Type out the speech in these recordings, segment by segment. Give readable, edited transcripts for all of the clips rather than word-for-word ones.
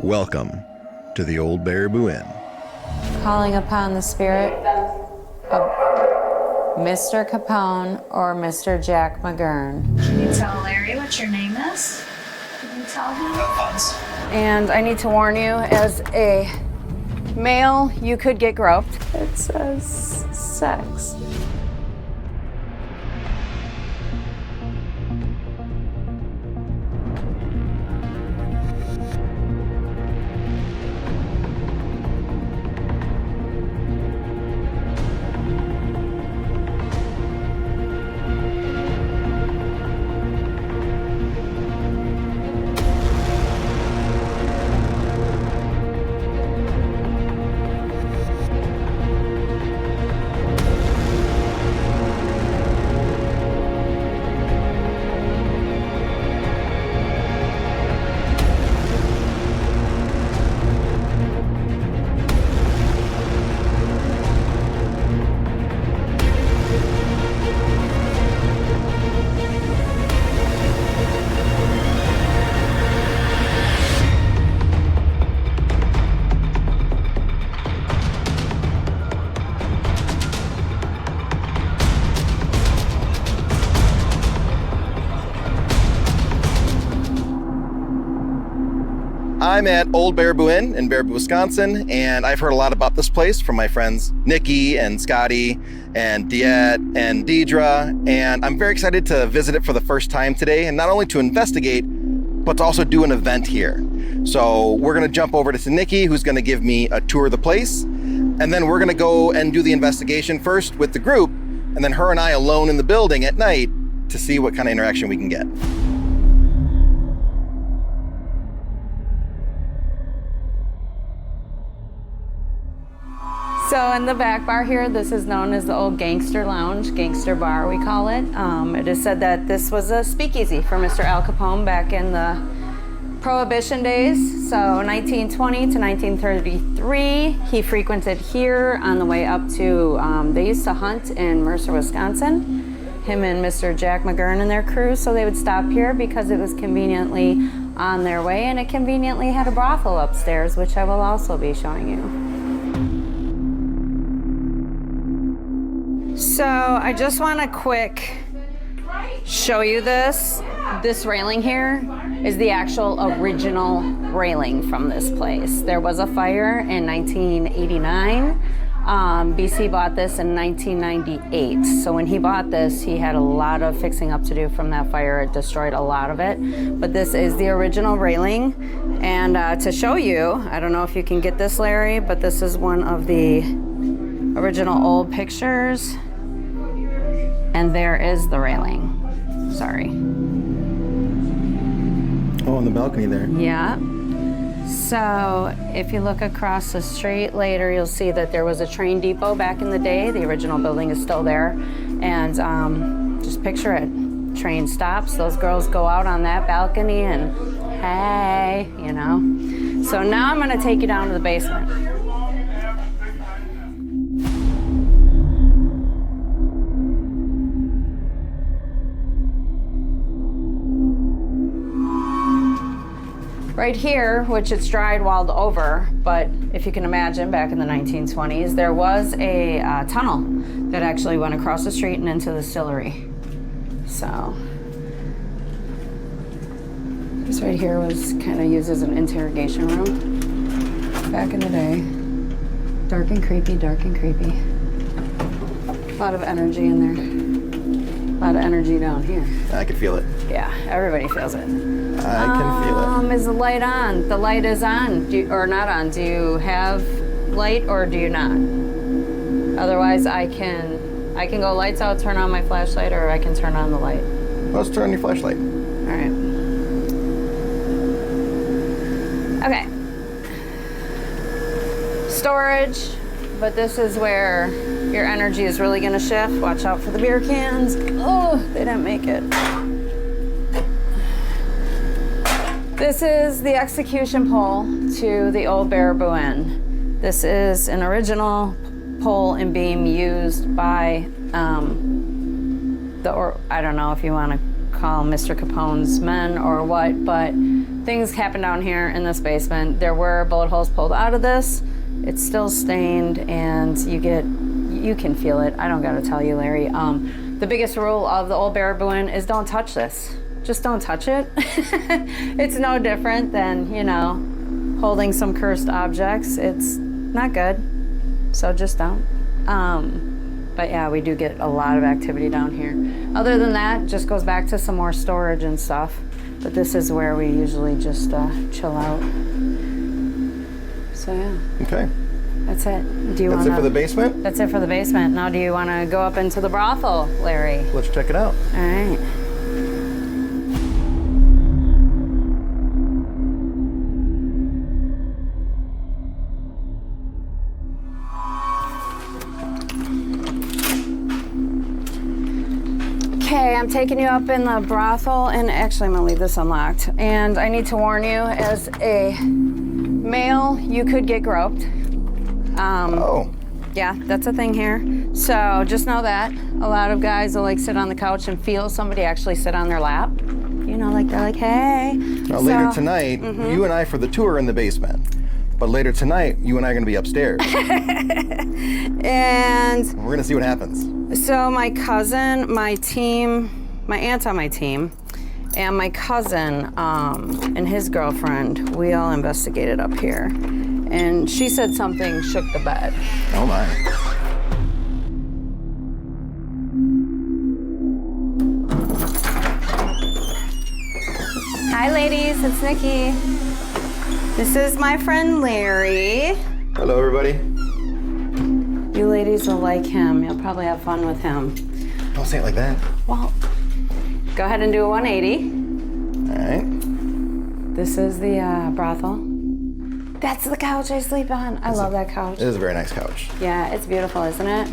Welcome to the Old Baraboo Inn. Calling upon the spirit of Mr. Capone or Mr. Jack McGurn. Can you tell Larry what your name is? Can you tell him? And I need to warn you, as a male, you could get groped. It says sex. I'm at Old Baraboo Inn in Baraboo, Wisconsin, and I've heard a lot about this place from my friends Nikki and Scotty and Diet and Deidre, and I'm very excited to visit it for the first time today, and not only to investigate, but to also do an event here. So we're gonna jump over to Nikki, who's gonna give me a tour of the place, and then we're gonna go and do the investigation first with the group, and then her and I alone in the building at night to see what kind of interaction we can get. So in the back bar here, this is known as the old Gangster Lounge, Gangster Bar we call it. It is said that this was a speakeasy for Mr. Al Capone back in the Prohibition days. So 1920 to 1933, he frequented here on the way up to, they used to hunt in Mercer, Wisconsin, him and Mr. Jack McGurn and their crew, so they would stop here because it was conveniently on their way, and it conveniently had a brothel upstairs, which I will also be showing you. So I just want to quick show you this. This railing here is the actual original railing from this place. There was a fire in 1989. BC bought this in 1998. So when he bought this, he had a lot of fixing up to do from that fire. It destroyed a lot of it. But this is the original railing. And to show you, I don't know if you can get this, Larry, but this is one of the original old pictures. And there is the railing. Sorry. Oh, on the balcony there. Yeah. So if you look across the street later, you'll see that there was a train depot back in the day. The original building is still there. And just picture it. Train stops, those girls go out on that balcony and hey, you know. So now I'm gonna take you down to the basement. Right here, which it's drywalled over, but if you can imagine, back in the 1920s, there was a tunnel that actually went across the street and into the distillery. So, this right here was kind of used as an interrogation room back in the day. Dark and creepy, dark and creepy. A lot of energy in there. A lot of energy down here. I can feel it. Yeah, everybody feels it. I can feel it. Is the light on? The light is on, or not on. Do you have light or do you not? Otherwise, I can go lights out, turn on my flashlight, or I can turn on the light. Let's turn on your flashlight. All right. Okay. Storage, but this is where your energy is really gonna shift. Watch out for the beer cans. Oh, they didn't make it. This is the execution pole to the Old Baraboo Inn. This is an original pole and beam used by I don't know if you want to call Mr. Capone's men or what, but things happen down here in this basement. There were bullet holes pulled out of this. It's still stained, and you can feel it. I don't gotta tell you, Larry. The biggest rule of the old Baraboo Inn is don't touch this. Just don't touch it. It's no different than, you know, holding some cursed objects. It's not good, so just don't. But yeah, we do get a lot of activity down here. Other than that, just goes back to some more storage and stuff. But this is where we usually just chill out. So yeah. Okay. That's it. That's it for the basement? That's it for the basement. Now do you want to go up into the brothel, Larry? Let's check it out. All right. Okay, I'm taking you up in the brothel, and actually I'm gonna leave this unlocked. And I need to warn you, as a male, you could get groped. Oh. Yeah, that's a thing here. So just know that. A lot of guys will like sit on the couch and feel somebody actually sit on their lap. You know, like they're like, hey. Now later tonight, you and I for the tour in the basement. But later tonight, you and I are gonna be upstairs. And we're gonna see what happens. so my cousin, my team, my aunt on my team, and my cousin and his girlfriend, we all investigated up here. And she said something shook the bed. Oh my. Hi ladies, it's Nikki. This is my friend Larry. Hello everybody. You ladies will like him. You'll probably have fun with him. Don't say it like that. Well, go ahead and do a 180. All right. This is the brothel. That's the couch I sleep on. I love that couch. It is a very nice couch. Yeah, it's beautiful, isn't it?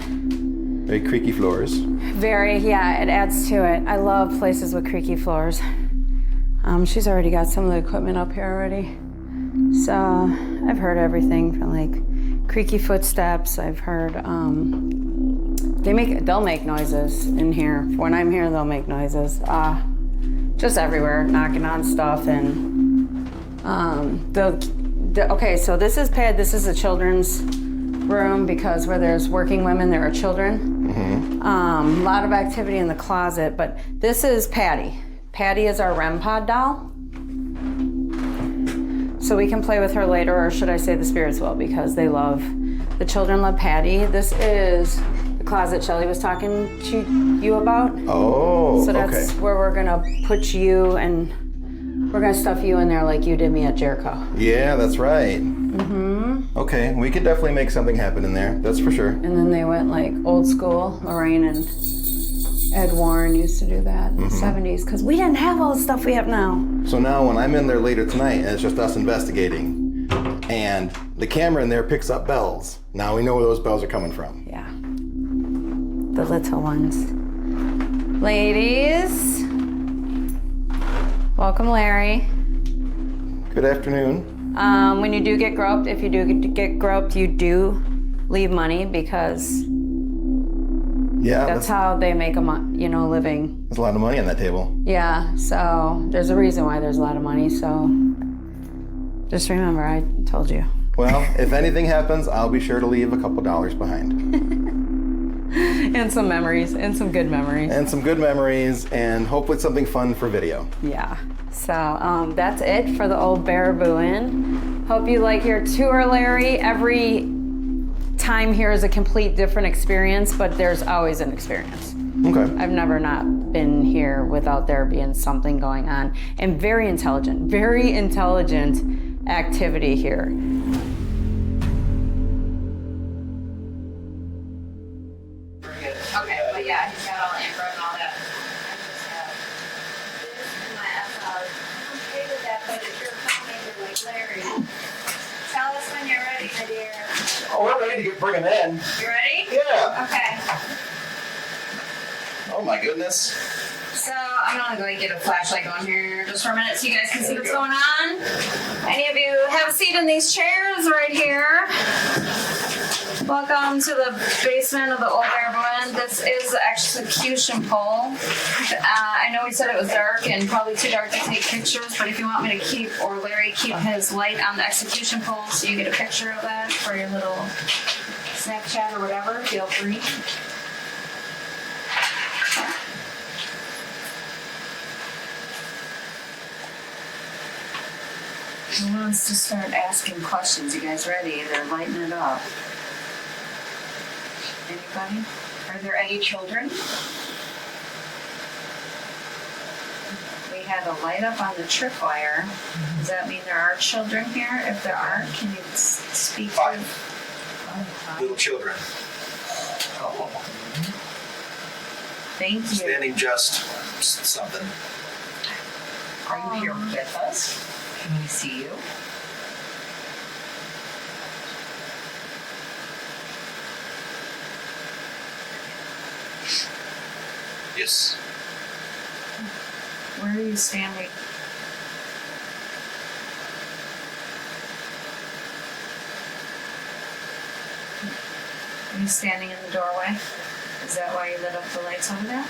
Very creaky floors. Very, yeah, it adds to it. I love places with creaky floors. She's already got some of the equipment up here already. So I've heard everything from like creaky footsteps. I've heard they'll make noises in here. When I'm here, they'll make noises. Just everywhere, knocking on stuff and okay, so this is a children's room because where there's working women, there are children. A lot of activity in the closet, but this is Patty. Patty is our REM pod doll. So we can play with her later, or should I say the spirits will, because the children love Patty. This is the closet Shelly was talking to you about. Oh, so that's where we're gonna put you, and we're gonna stuff you in there like you did me at Jericho. Yeah, that's right. Okay, we could definitely make something happen in there, that's for sure. And then they went like old school. Lorraine and Ed Warren used to do that in the 70s, because we didn't have all the stuff we have now. So now when I'm in there later tonight and it's just us investigating, and the camera in there picks up bells, now we know where those bells are coming from. Yeah. The little ones. Ladies. Welcome, Larry. Good afternoon. When you do get groped, if you do get groped, you do leave money, because that's how they make a living. There's a lot of money on that table. Yeah, so there's a reason why there's a lot of money, so just remember, I told you. Well, if anything happens, I'll be sure to leave a couple dollars behind. And some memories, and some good memories. And some good memories, and hopefully something fun for video. Yeah, so that's it for the old Baraboo Inn. Hope you like your tour, Larry. Every time here is a complete different experience, but there's always an experience. Okay. I've never not been here without there being something going on. And very intelligent activity here. Okay, but yeah, he's got all the info and all that. This and my I'm okay with that, but if you're coming like Larry, tell us when you're ready, my dear. Oh, we're ready to bring him in. You ready? Yeah. Okay. Oh my goodness. So I'm gonna go get a flashlight going here just for a minute so you guys can see what's going on. Any of you have a seat in these chairs right here? Welcome to the basement of the old Baraboo Inn. This is the execution pole. I know we said it was dark and probably too dark to take pictures, but if you want me to keep, or Larry keep his light on the execution pole so you get a picture of that for your little Snapchat or whatever, feel free. Who wants to start asking questions? You guys ready? They're lighting it up. Anybody? Are there any children? We had a light up on the tripwire. Does that mean there are children here? If there are, can you speak? Five. Little children. Oh. Thank you. Standing just something. Are you here with us? Can we see you? Yes. Where are you standing? Are you standing in the doorway? Is that why you lit up the lights over there?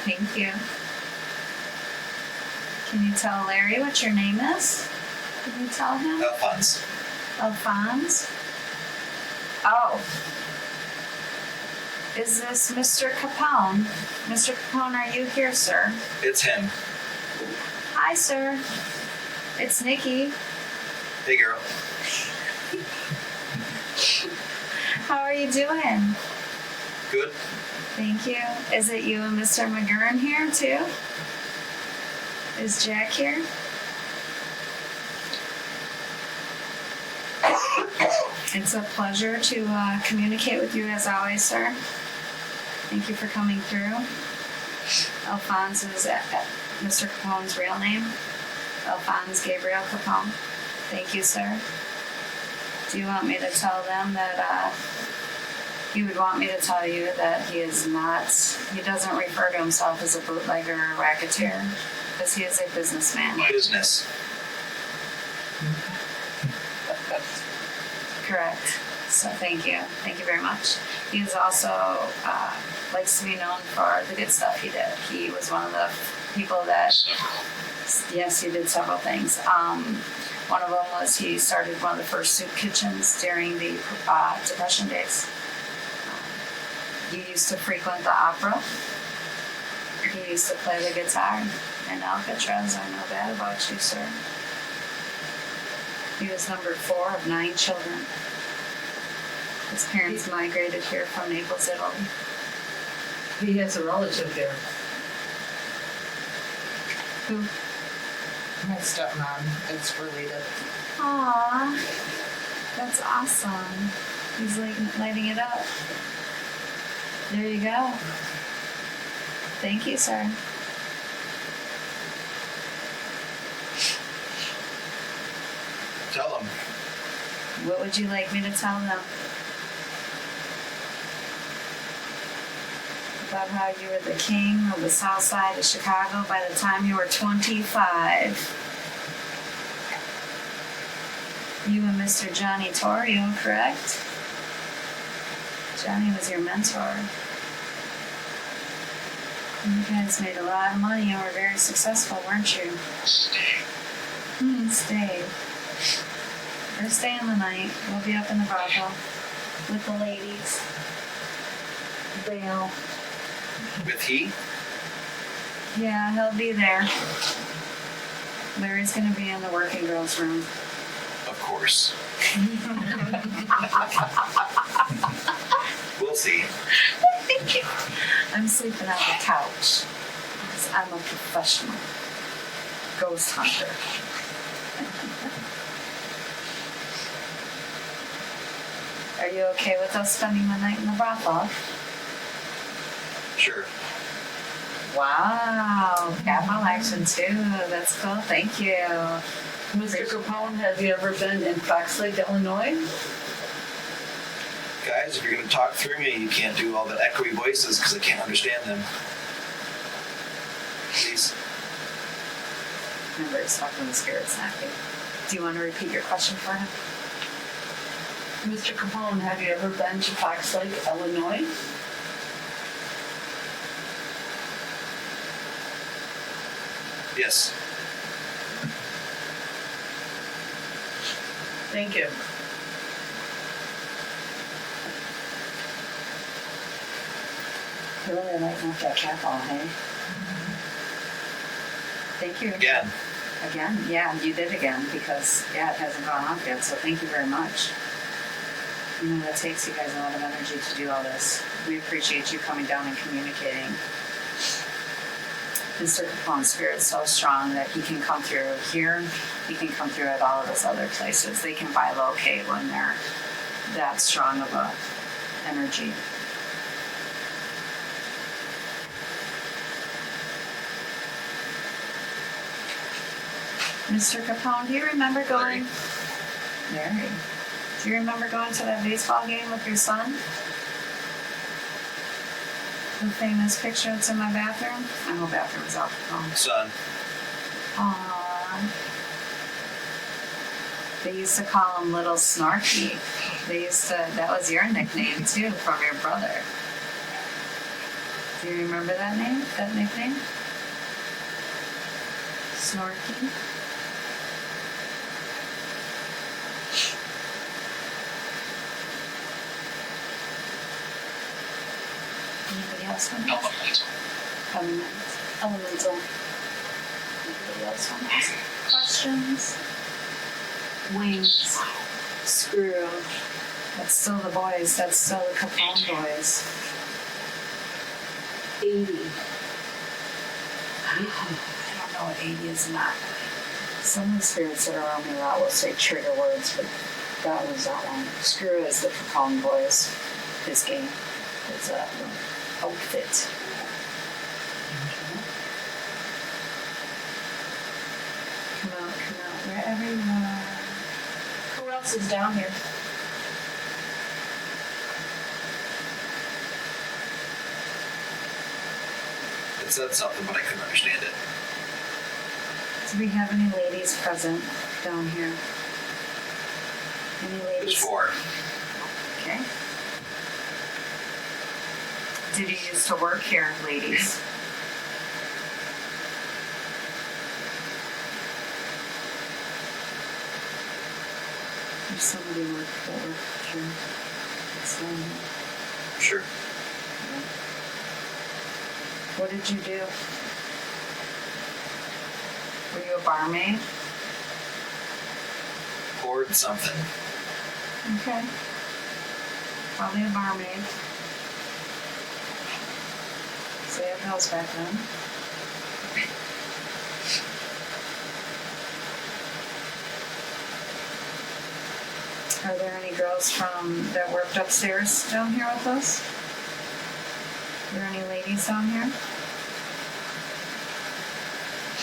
Thank you. Can you tell Larry what your name is? Can you tell him? Alphonse. Alphonse? Oh. Is this Mr. Capone? Mr. Capone, are you here, sir? It's him. Hi, sir. It's Nikki. Hey, girl. How are you doing? Good. Thank you. Is it you and Mr. McGurn here, too? Is Jack here? It's a pleasure to communicate with you as always, sir. Thank you for coming through. Alphonse is Mr. Capone's real name. Alphonse Gabriel Capone. Thank you, sir. Do you want me to tell them that he would want me to tell you that he doesn't refer to himself as a bootlegger or racketeer, because he is a businessman. Business. Correct. So thank you. Thank you very much. He is also likes to be known for the good stuff he did. He was one of the people that, yes, he did several things. One of them was he started one of the first soup kitchens during the Depression days. He used to frequent the opera. He used to play the guitar. And Alcatraz, I know that about you, sir. He was number 4 of 9 children. His parents migrated here from Naples, Italy. He has a relative there. Who? My stepmom is related. Aww, that's awesome. He's lighting it up. There you go. Thank you, sir. Tell them. What would you like me to tell them? About how you were the king of the south side of Chicago by the time you were 25. You and Mr. Johnny Torrio, correct? Johnny was your mentor. You guys made a lot of money and were very successful, weren't you? Stay. We're staying the night. We'll be up in the brothel with the ladies. They'll. With he? Yeah, he'll be there. Larry's gonna be in the working girls' room. Of course. We'll see. I'm sleeping on the couch because I'm a professional ghost hunter. Are you okay with us spending the night in the brothel? Sure. Wow, capital action too. That's cool. Thank you. Mr. Capone, have you ever been in Fox Lake, Illinois? Guys, if you're going to talk through me, you can't do all the echoey voices because I can't understand them. Please. Remember, it's talking to the spirits, not you. Do you want to repeat your question for him? Mr. Capone, have you ever been to Fox Lake, Illinois? Yes. Thank you. Really lighting up that cap all, hey? Thank you. Again. Again? Yeah, you did again because, yeah, it hasn't gone off yet, so thank you very much. You know, that takes you guys a lot of energy to do all this. We appreciate you coming down and communicating. Mr. Capone's spirit's so strong that he can come through here, he can come through at all of his other places. They can bilocate when they're that strong of a energy. Mr. Capone, do you remember going? Larry. Do you remember going to that baseball game with your son? The famous picture that's in my bathroom? My whole bathroom is out the phone. Son. Aww. They used to call him Little Snorky. That was your nickname too, from your brother. Do you remember that nickname? Snorky? Anybody else want to ask? Elemental. Anybody else want to ask questions? Wings. Screw. That's still the boys. That's still the Capone boys. 80. I don't know what 80 is not. Some of the spirits that are around me a lot will say trigger words, but that was that one. Screw is the Capone boys. His game. His outfit. Come out, wherever you are. Who else is down here? It said something, but I couldn't understand it. Do we have any ladies present down here? Any ladies? There's 4. Okay. Did you used to work here, ladies? There's somebody that worked here. Sure. What did you do? Were you a barmaid? Poured something. Okay. Probably a barmaid. So they have house back then. Are there any girls that worked upstairs down here with us? Are there any ladies down here?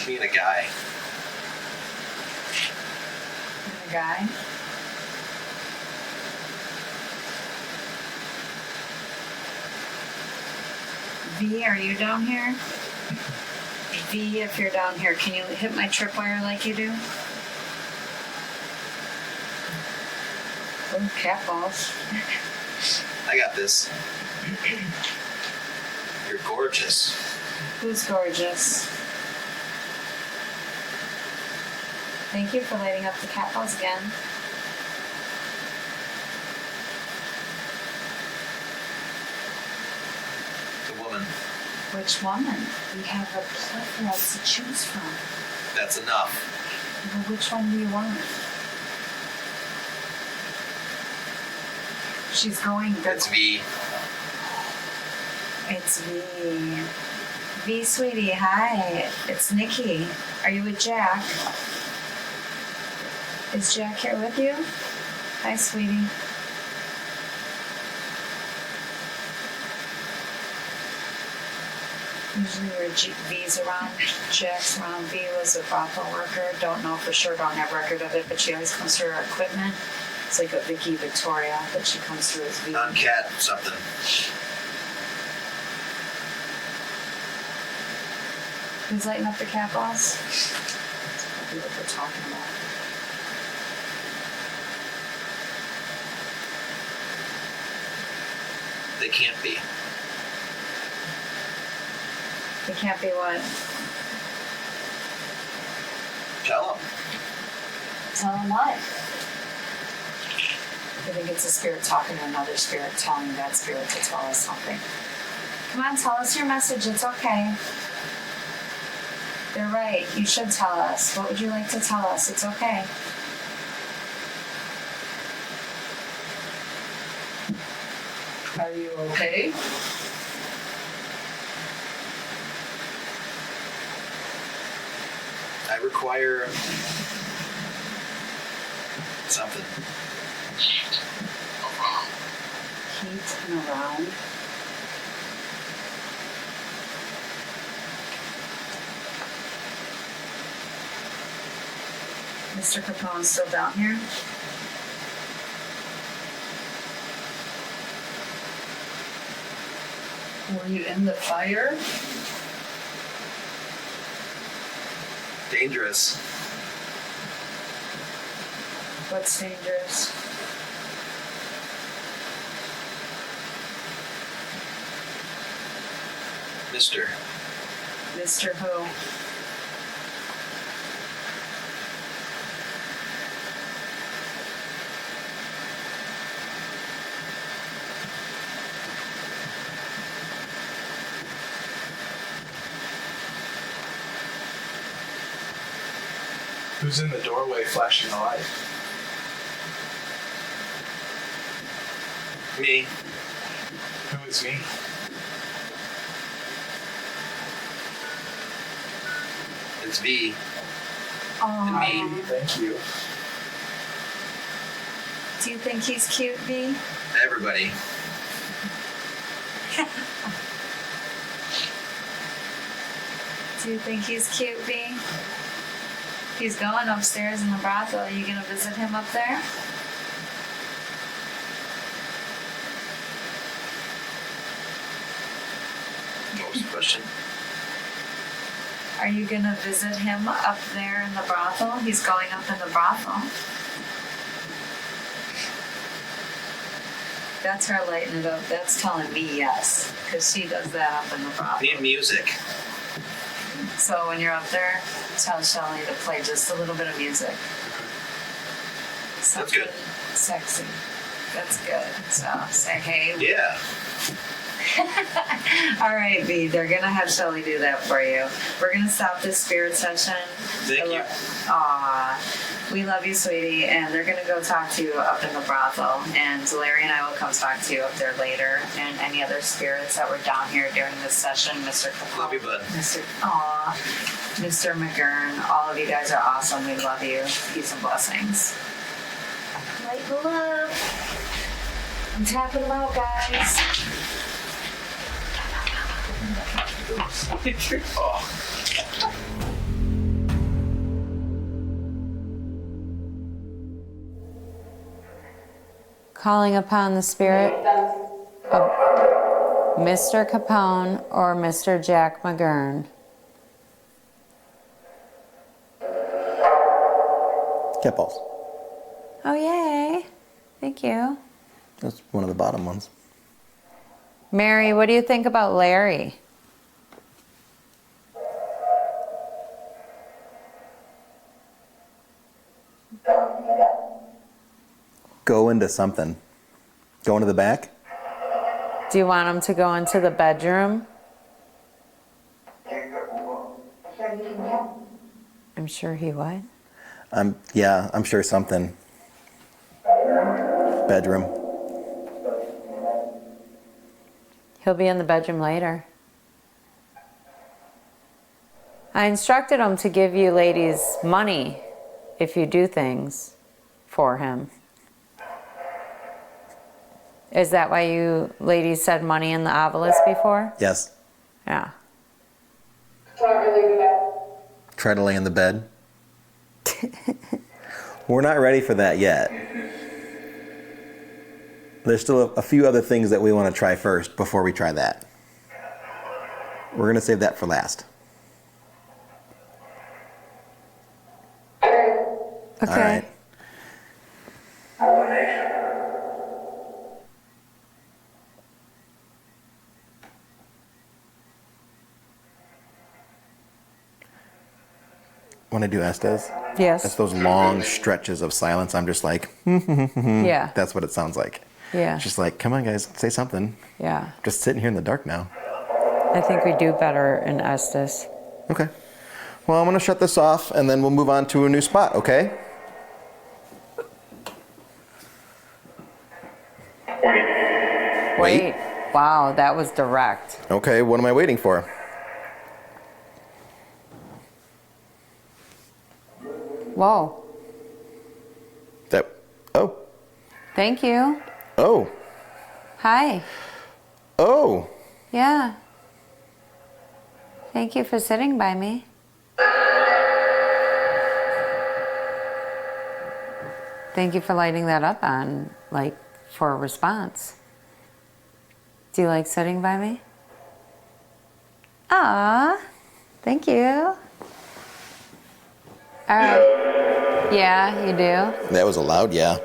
Me and a guy. And a guy? V, are you down here? V, if you're down here, can you hit my tripwire like you do? Oh, cat balls. I got this. You're gorgeous. Who's gorgeous? Thank you for lighting up the cat balls again. The woman. Which woman? We have a plethora to choose from. That's enough. Well, which one do you want? She's going good. It's V. It's V. V, sweetie, hi. It's Nikki. Are you with Jack? Is Jack here with you? Hi, sweetie. Usually where V's around, Jack's around. V was a brothel worker. Don't know for sure, don't have record of it, but she always comes through her equipment. It's like a Vicky Victoria, but she comes through as V. Non-cat something. Who's lighting up the cat balls? That's probably what they're talking about. They can't be. It can't be what? Tell them. Tell him what? I think it's a spirit talking to another spirit, telling that spirit to tell us something. Come on, tell us your message. It's okay. They're right. You should tell us. What would you like to tell us? It's okay. Are you okay? I require something. Heat and around. Mr. Capone's still down here? Were you in the fire? Dangerous. What's dangerous? Mister. Mr. Who? Who's in the doorway flashing the light? Me. Who is me? It's V. Oh, Me. Thank you. do you think he's cute, V? Everybody. Do you think he's cute, V? He's going upstairs in the brothel. Are you gonna visit him up there? What was the question? Are you gonna visit him up there in the brothel? He's going up in the brothel. That's her lighting it up. That's telling me yes, because she does that up in the brothel. I need music. So when you're up there, tell Shelly to play just a little bit of music. That's good. Sexy. That's good. So say hey. Yeah. All right, V. They're gonna have Shelly do that for you. We're gonna stop this spirit session. Thank you. Aw, we love you, sweetie. And they're gonna go talk to you up in the brothel. And Larry and I will come talk to you up there later. And any other spirits that were down here during this session, Mr. Capone. Love you, bud. Mr. McGurn. All of you guys are awesome. We love you. Peace and blessings. Light and love. I'm tapping them out, guys. Calling upon the spirit of Mr. Capone or Mr. Jack McGurn. Cat balls. Oh, yay. Thank you. That's one of the bottom ones. Mary, what do you think about Larry? Go into something. Go into the back? Do you want him to go into the bedroom? I'm sure he would. Yeah, I'm sure something. Bedroom. He'll be in the bedroom later. I instructed him to give you ladies money if you do things for him. Is that why you ladies said money in the obelisk before? Yes. Yeah. Try to lay in the bed. We're not ready for that yet. There's still a few other things that we want to try first before we try that. We're going to save that for last. Okay. All right. when I do Estes, Yes. it's those long stretches of silence. I'm just like, Yeah. that's what it sounds like. Yeah. It's just like, come on, guys, say something. Yeah. Just sitting here in the dark now. I think we do better in Estes. Okay. Well, I'm going to shut this off, and then we'll move on to a new spot, okay? Wait. Wow, that was direct. Okay, what am I waiting for? Whoa. Oh. Thank you. Oh. Hi. Oh. Yeah. Thank you for sitting by me. Thank you for lighting that up on, like, for a response. Do you like sitting by me? Ah, thank you. All right. Yeah, you do? That was a loud yeah.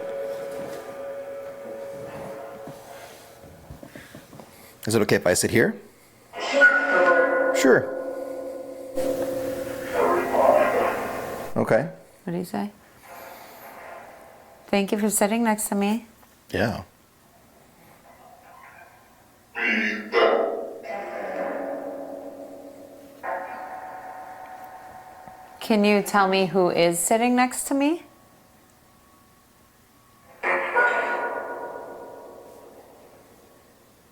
Is it okay if I sit here? Sure. Okay. What do you say? Thank you for sitting next to me. Yeah. Can you tell me who is sitting next to me?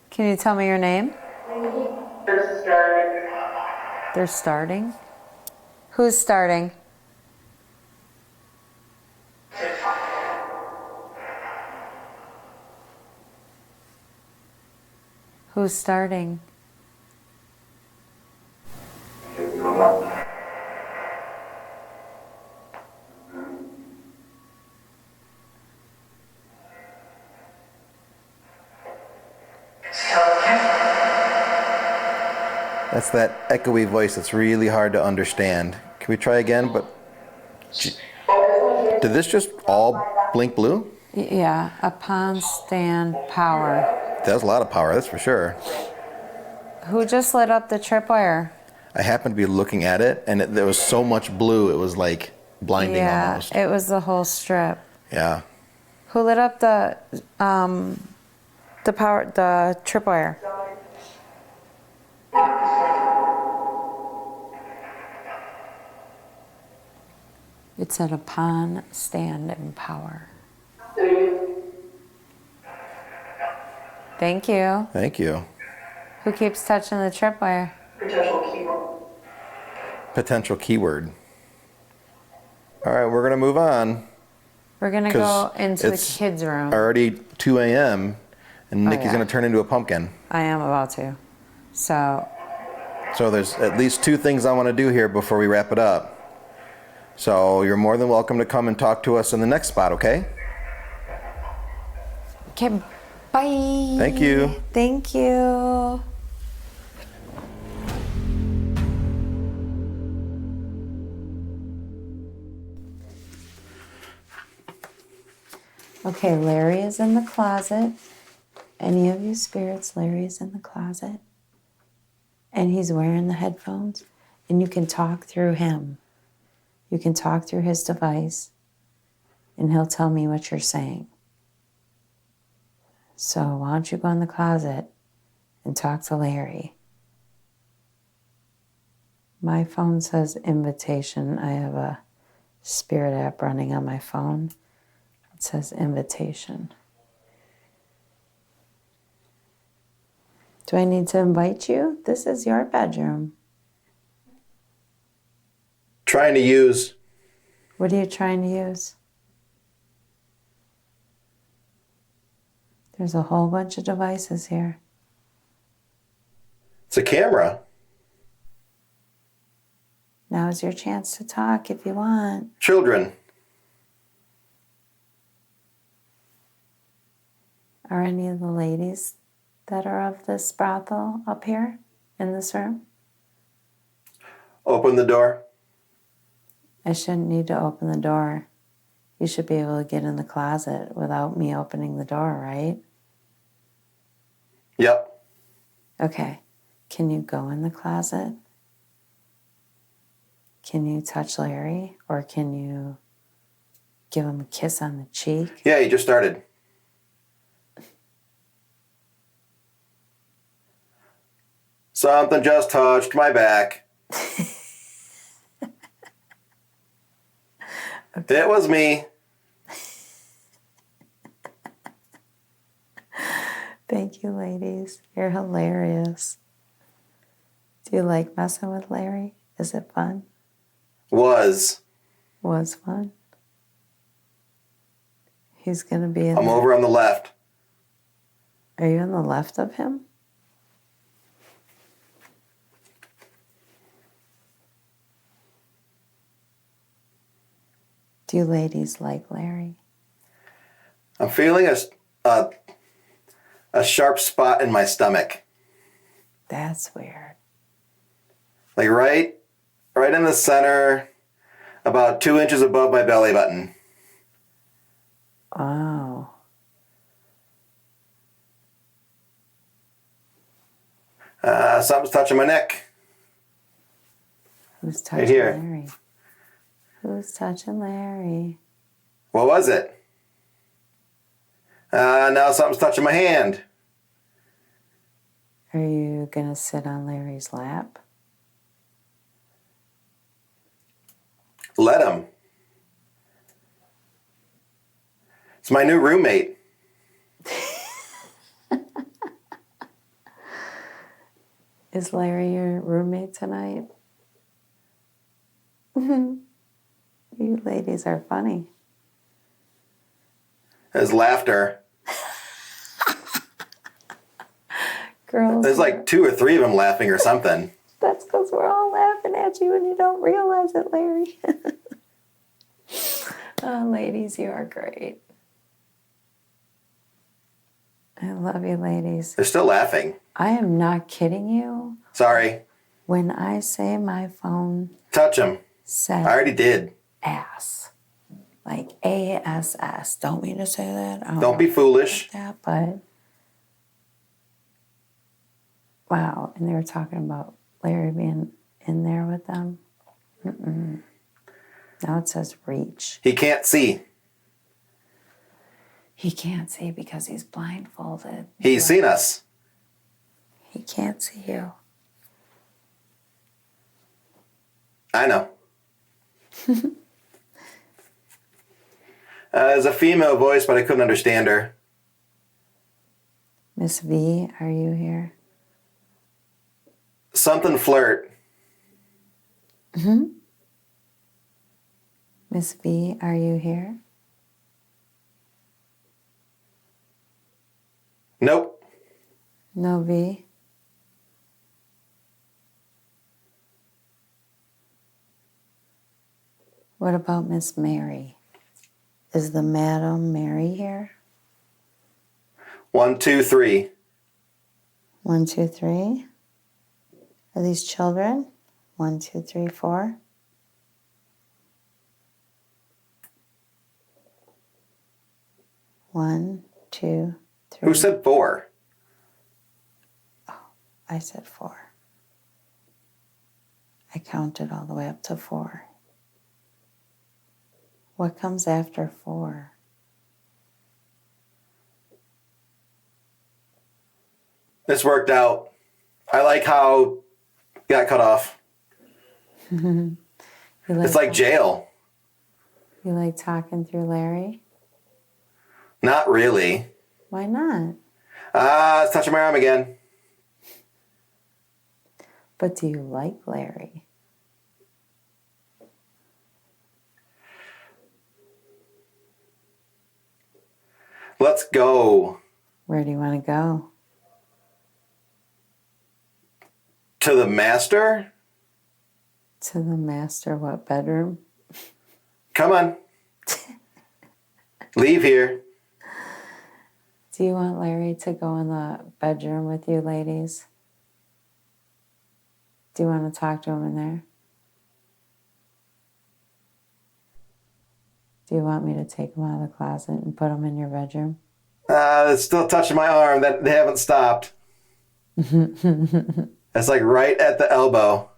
Can you tell me your name? They're starting? Who's starting? Who's starting? That's that echoey voice that's really hard to understand. Can we try again? But did this just all blink blue? Yeah, upon stand power. That's a lot of power, that's for sure. Who just lit up the tripwire? I happened to be looking at it, and there was so much blue, it was like blinding Yeah, almost. it was the whole strip. Yeah. Who lit up the tripwire? It said upon stand and power. Thank you. Thank you. Who keeps touching the tripwire? Potential keyword. All right, we're going to move on. We're gonna 'Cause go into the it's kids' room. Already 2 a.m., and Nikki's yeah. going to turn into a pumpkin. I am about to. So, So there's at least 2 things I want to do here before we wrap it up. So you're more than welcome to come and talk to us in the next spot, okay? okay, bye. Thank you. Thank you. Okay, Larry is in the closet. Any of you spirits, Larry is in the closet. And he's wearing the headphones. And you can talk through him. You can talk through his device. And he'll tell me what you're saying. So why don't you go in the closet and talk to Larry. My phone says invitation. I have a spirit app running on my phone. It says invitation. Do I need to invite you? This is your bedroom. Trying to use. What are you trying to use? There's a whole bunch of devices here. It's a camera. Now's your chance to talk if you want. Children. Are any of the ladies that are of this brothel up here in this room? Open the door. I shouldn't need to open the door. You should be able to get in the closet without me opening the door, right? Yep. Okay. Can you go in the closet? Can you touch Larry? Or can you give him a kiss on the cheek? Yeah, he just started. Something just touched my back. Okay. It was me. Thank you, ladies. You're hilarious. Do you like messing with Larry? Is it fun? Was fun. He's going to be in I'm over on the left. Are you on the left of him? Do you ladies like Larry? I'm feeling a sharp spot in my stomach. That's weird. Like right in the center, about 2 inches above my belly button. Oh. Something's touching my neck. Who's Right touching here. Larry? Who's touching Larry? What was it? Now something's touching my hand. Are you going to sit on Larry's lap? Let him. It's my new roommate. Is Larry your roommate tonight? You ladies are funny. His laughter. Girls. There's like 2 or 3 of them laughing or something. That's because we're all laughing at you and you don't realize it, Larry. Oh, ladies, you are great. I love you, ladies. They're still laughing. I am not kidding you. Sorry. When I say my phone Touch him. said I already did. ass, like ASS. Don't mean to say that. I Don't know be foolish. that, but wow. And they were talking about Larry being in there with them. Mm-mm. Now it says reach. He can't see. He can't see because he's blindfolded. He's seen us. He can't see you. I know. There's a female voice, but I couldn't understand her. Miss V, are you here? Something flirt. Miss V, are you here? Nope. No V. What about Miss Mary? Is the Madam Mary here? 1, 2, 3. 1, 2, 3. Are these children? 1, 2, 3, 4. One, two, three. Who said 4? I said 4. I counted all the way up to 4. What comes after 4? This worked out. I like how it got cut off. It's like jail. You like talking through Larry? Not really. Why not? It's touching my arm again. But do you like Larry? Let's go Where do you want to go? to the master. To the master what bedroom? Come on. Leave here. Do you want Larry to go in the bedroom with you, ladies? Do you want to talk to him in there? Do you want me to take him out of the closet and put him in your bedroom? It's still touching my arm. That they haven't stopped. It's like right at the elbow.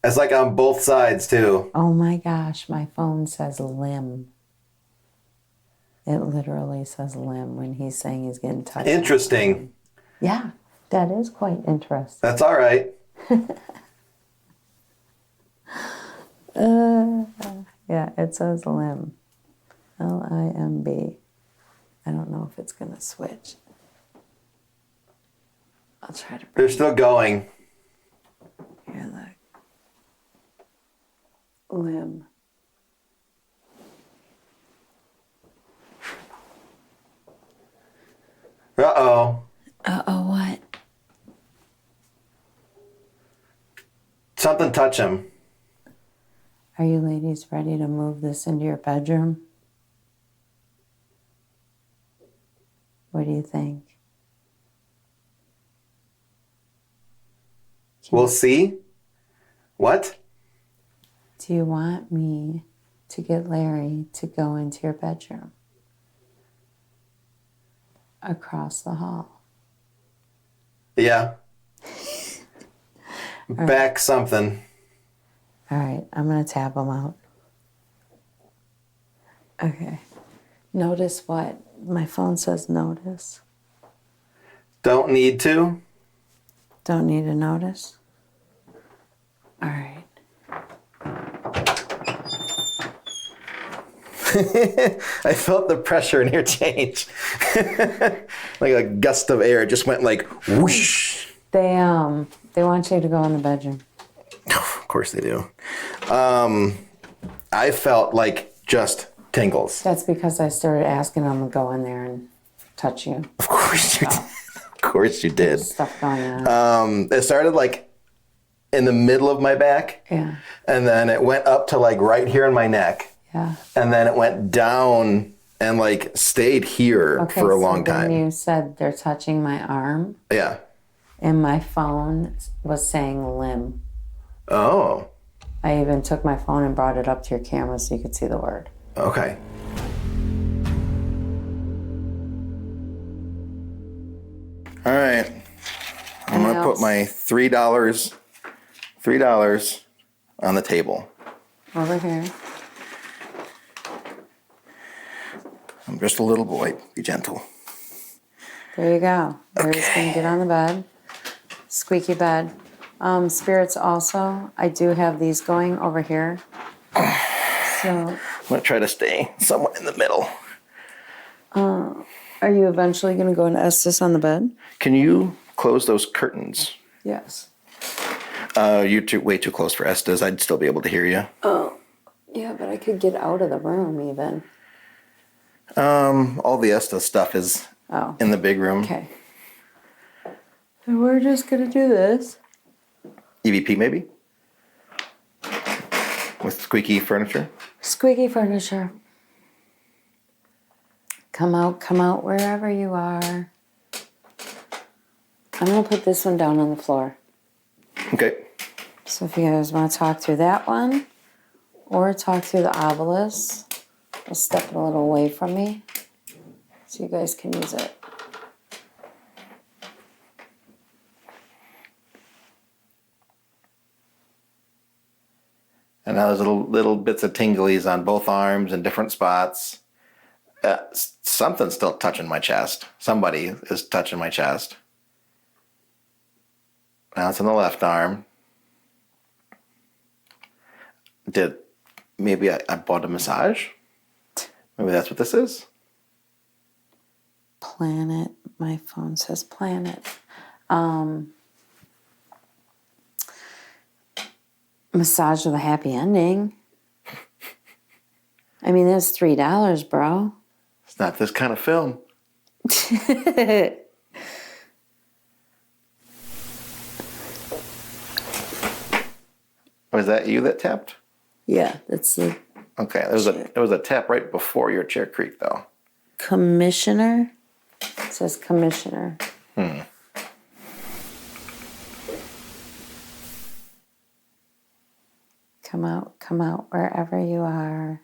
It's like on both sides, too. Oh my gosh, my phone says limb. It literally says limb when he's saying he's getting touched. Interesting. Yeah, that is quite interesting. That's all right. Yeah, it says limb. Limb. I don't know if it's going to switch. I'll try to. They're still going. Here, look. Limb. Uh-oh. Uh-oh, what? Something touch him. Are you ladies ready to move this into your bedroom? What do you think? We'll see. What? Do you want me to get Larry to go into your bedroom? Across the hall. Yeah. Back something. All right, I'm going to tap him out. Okay. Notice what? My phone says notice. Don't need to. Don't need to notice? All right. I felt the pressure in here change. Like a gust of air just went like whoosh. They want you to go in the bedroom. Of course they do. I felt like just tingles. That's because I started asking them to go in there and touch you. Of course you did. Of course you did. Stuff going on. It started like in the middle of my back. Yeah. And then it went up to like right here in my neck. Yeah. And then it went down and like stayed here for a long time. When you said they're touching my arm, Yeah. and my phone was saying limb. Oh. I even took my phone and brought it up to your camera so you could see the word. Okay. All right. I'm going to put my $3 on the table. Over here. I'm just a little boy. Be gentle. There you go. Larry's Okay. going to get on the bed. Squeaky bed. Spirits also, I do have these going over here. So, I'm going to try to stay somewhat in the middle. are you eventually going to go and Estes on the bed? Can you close those curtains? Yes. You're way too close for Estes. I'd still be able to hear you. Oh, yeah, but I could get out of the room even. All the Estes stuff is in the big room. Okay. And we're just going to do this. EVP maybe? With squeaky furniture? Squeaky furniture. Come out wherever you are. I'm going to put this one down on the floor. Okay. So if you guys want to talk through that one or talk through the obelisk, I'll step it a little away from me so you guys can use it. And now there's little bits of tinglies on both arms in different spots. Something's still touching my chest. Somebody is touching my chest. Now it's on the left arm. Maybe I bought a massage? Maybe that's what this is? Planet. My phone says planet. Massage with a happy ending. I mean, that's $3, bro. It's not this kind of film. Was that you that tapped? Yeah, that's the Okay, there was a tap right before your chair creaked, though. commissioner. It says commissioner. Come out wherever you are.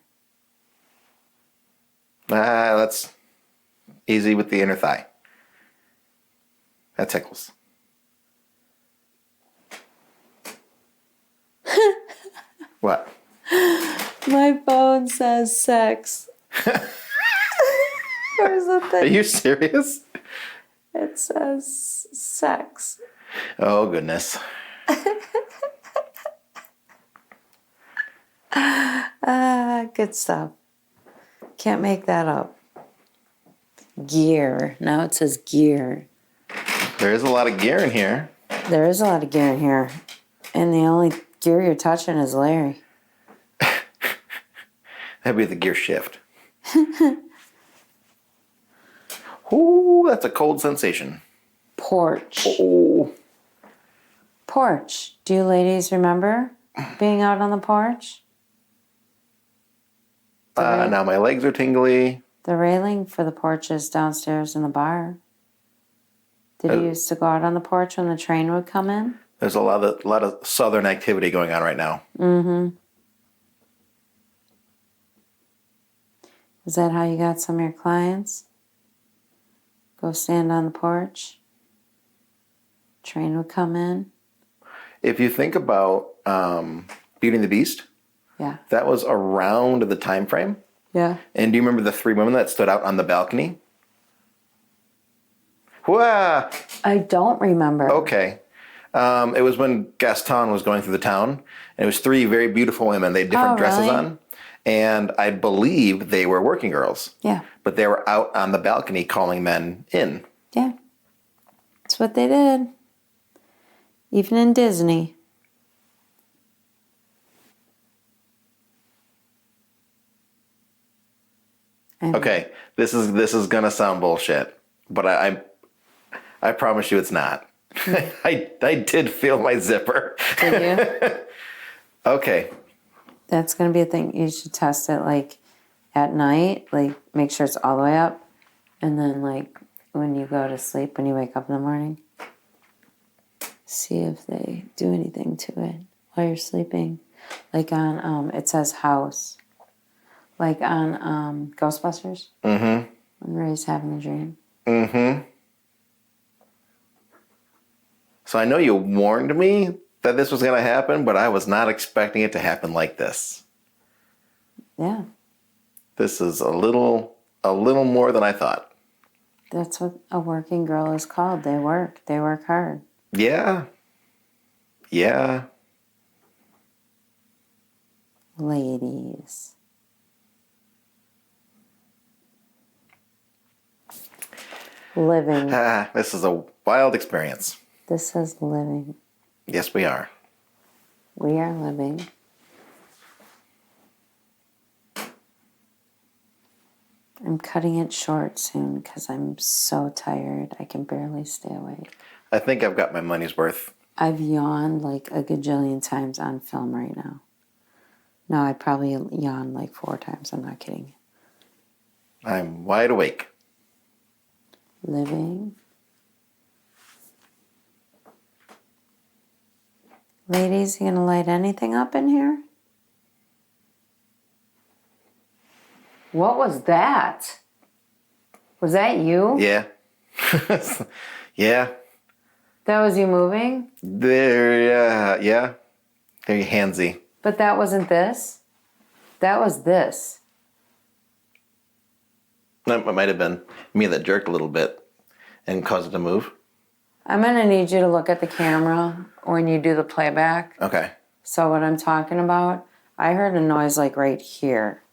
That's easy with the inner thigh. That tickles. What? My phone says sex. There's a Are thing. you serious? It says sex. Oh, goodness. Good stuff. Can't make that up. Gear. Now it says gear. There is a lot of gear in here. There is a lot of gear in here. And the only gear you're touching is Larry. That'd be the gear shift. Ooh, that's a cold sensation. Porch. Oh. Porch. Do you ladies remember being out on the porch? Now my legs are tingly. The railing for the porch is downstairs in the bar. Did you used to go out on the porch when the train would come in? There's a lot of southern activity going on right now. Mm-hmm. Is that how you got some of your clients? Go stand on the porch. Train would come in. If you think about Beauty and the Beast, Yeah. that was around the time frame. Yeah. And do you remember the three women that stood out on the balcony? Whoa! I don't remember. Okay. It was when Gaston was going through the town, and it was three very beautiful women. They had different dresses really? on, and I believe they were working girls. Yeah. But they were out on the balcony calling men in. Yeah. That's what they did. Even in Disney. And Okay, this is gonna sound bullshit, but I promise you it's not. I did feel my zipper. Did you? Okay. That's going to be a thing. You should test it like at night, like make sure it's all the way up. And then like when you go to sleep, when you wake up in the morning, see if they do anything to it while you're sleeping. Like on, it says house. Like on Ghostbusters. Mm-hmm. When Ray's having the dream. Mm-hmm. So I know you warned me that this was going to happen, but I was not expecting it to happen like this. Yeah. This is a little more than I thought. That's what a working girl is called. They work. They work hard. Yeah. Yeah. Ladies. Living. This is a wild experience. This says living. Yes, we are. We are living. I'm cutting it short soon because I'm so tired. I can barely stay awake. I think I've got my money's worth. I've yawned like a gajillion times on film right now. No, I probably yawned like 4 times. I'm not kidding. I'm wide awake. Living. Ladies, you gonna light anything up in here? What was that? Was that you? Yeah. Yeah. That was you moving? There, yeah. Very handsy. But that wasn't this? That was this. That might have been me that jerked a little bit and caused it to move. I'm gonna need you to look at the camera when you do the playback. Okay. So what I'm talking about, I heard a noise like right here.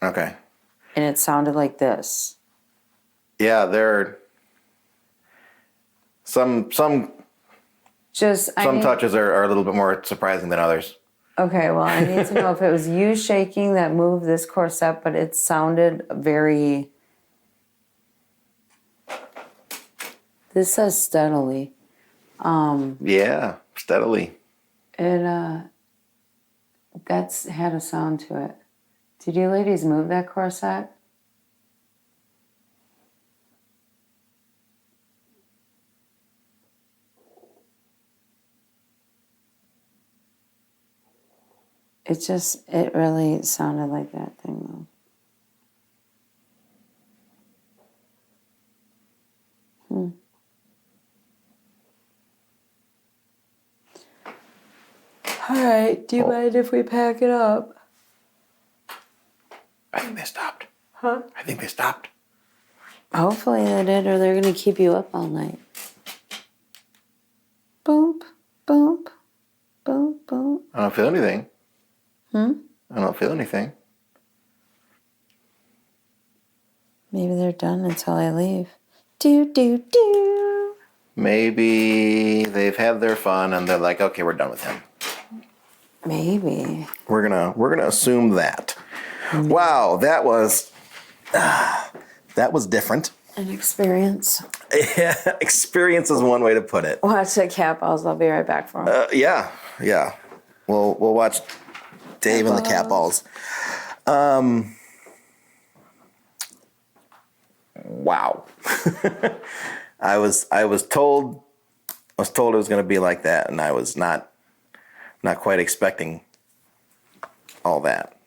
Okay. And it sounded like this. Yeah, there are some touches are a little bit more surprising than others. Okay, well, I need to know if it was you shaking that moved this corset, but it sounded very... This says steadily. Yeah, steadily. That's had a sound to it. Did you ladies move that corset? It really sounded like that thing though. All right. Do you mind if we pack it up? I think they stopped. Huh? I think they stopped. Hopefully they did, or they're gonna keep you up all night. Boop, boop, boop, boop. I don't feel anything. Hmm? I don't feel anything. Maybe they're done until I leave. Do, do, do. Maybe they've had their fun and they're like, okay, we're done with him. Maybe. We're gonna assume that. Wow, that was different. An experience. Experience is one way to put it. Watch the cat balls. I'll be right back for them. Yeah. We'll watch Dave and the cat balls. Wow. I was told it was going to be like that, and I was not quite expecting all that.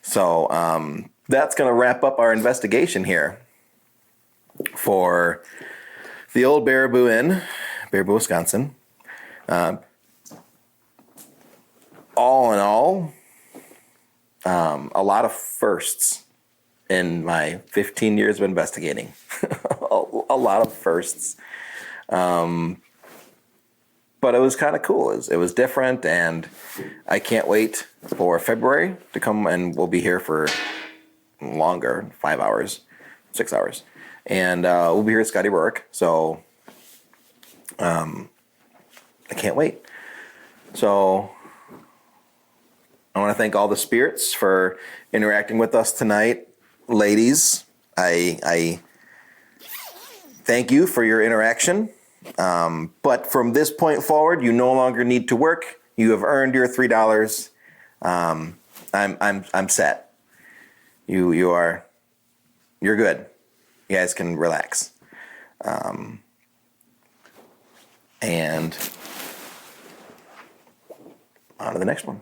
So that's going to wrap up our investigation here for the old Baraboo Inn, Baraboo, Wisconsin. All in all, a lot of firsts in my 15 years of investigating. A lot of firsts. But it was kind of cool. It was different, and I can't wait for February to come, and we'll be here for longer, 5 hours, 6 hours. And we'll be here at Scotty Rourke, so I can't wait. So I want to thank all the spirits for interacting with us tonight. Ladies, I thank you for your interaction. But from this point forward, you no longer need to work. You have earned your $3. I'm set. You're good. You guys can relax. And on to the next one.